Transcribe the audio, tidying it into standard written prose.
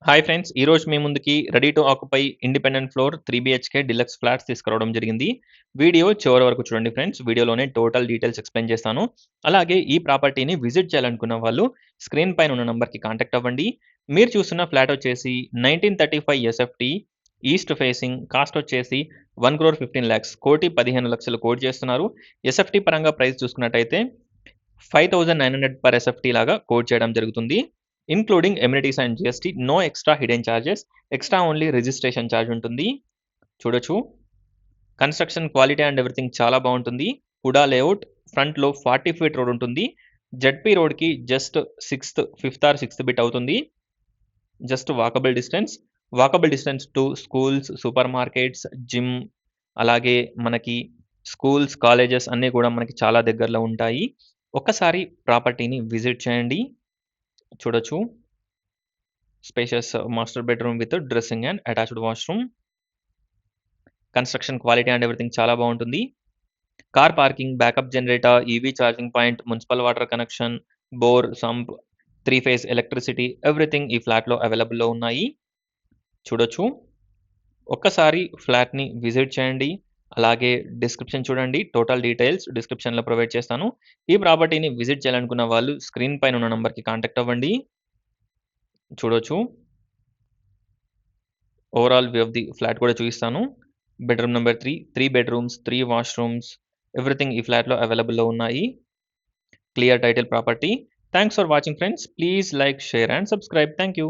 Hi friends! ఈరోజు మీ ముందుకి ready to occupy independent floor 3 BHK deluxe flats తీసుకురావడం జరిగింది. వీడియో చివరి వరకు చూడండి ఫ్రెండ్స్. వీడియోలోనే టోటల్ డీటెయిల్స్ ఎక్స్‌ప్లెయిన్ చేస్తాను. అలాగే ఈ ప్రాపర్టీని విజిట్ చేయాలనుకున్న వాళ్ళు స్క్రీన్ పైన ఉన్న నంబర్‌కి కాంటాక్ట్ అవ్వండి. మీరు చూస్తున్న ఫ్లాట్ వచ్చేసి 1935 ఎస్ఎఫ్‌టి ఈస్ట్ ఫేసింగ్ కాస్ట్ వచ్చేసి 1,15,00,000 1,15,00,000 కోట్ చేస్తున్నారు. ఎస్ఎఫ్‌టి పరంగా ప్రైస్ చూసుకున్నట్టయితే 5,900 పర్ ఎస్ఎఫ్‌టి లాగా కోట్ చేయడం జరుగుతుంది. Including amenities and GST. No extra hidden charges. Extra only registration charge ఉంటుంది. చూడొచ్చు. కన్‌స్ట్రక్షన్ క్వాలిటీ అండ్ ఎవ్రీథింగ్ చాలా బావుంటుంది. హుడా లేఅవుట్. ఫ్రంట్‌లో 40 ఫీట్ రోడ్ ఉంటుంది. జెడ్పీ రోడ్‌కి just fifth or sixth bit అవుతుంది. Just walkable distance. Walkable distance to schools, supermarkets, gym అలాగే మనకి స్కూల్స్, కాలేజెస్ అన్నీ కూడా మనకి చాలా దగ్గరలో ఉంటాయి. ఒక్కసారి ప్రాపర్టీని విజిట్ చేయండి. చూడొచ్చు. Spacious master bedroom with dressing and attached washroom. Construction quality and everything చాలా బావుంటుంది. Car parking, backup generator, EV charging point, municipal water connection, bore, sump, 3 phase electricity everything ఈ ఫ్లాట్‌లో అవైలబుల్‌లో ఉన్నాయి. చూడొచ్చు. ఒక్కసారి ఫ్లాట్‌ని విజిట్ చేయండి. అలాగే డిస్క్రిప్షన్ చూడండి. టోటల్ డీటెయిల్స్ డిస్క్రిప్షన్‌లో ప్రొవైడ్ చేస్తాను. ఈ ప్రాపర్టీని విజిట్ చేయాలనుకున్న వాళ్ళు స్క్రీన్ పైన ఉన్న నంబర్‌కి కాంటాక్ట్ అవ్వండి. చూడొచ్చు. Overall view of the flat కూడా చూపిస్తాను. Bedroom number 3 bedrooms, 3 washrooms everything ఈ ఫ్లాట్‌లో అవైలబుల్‌లో ఉన్నాయి. Clear title property. Thanks for watching friends. Please like, share and subscribe. Thank you.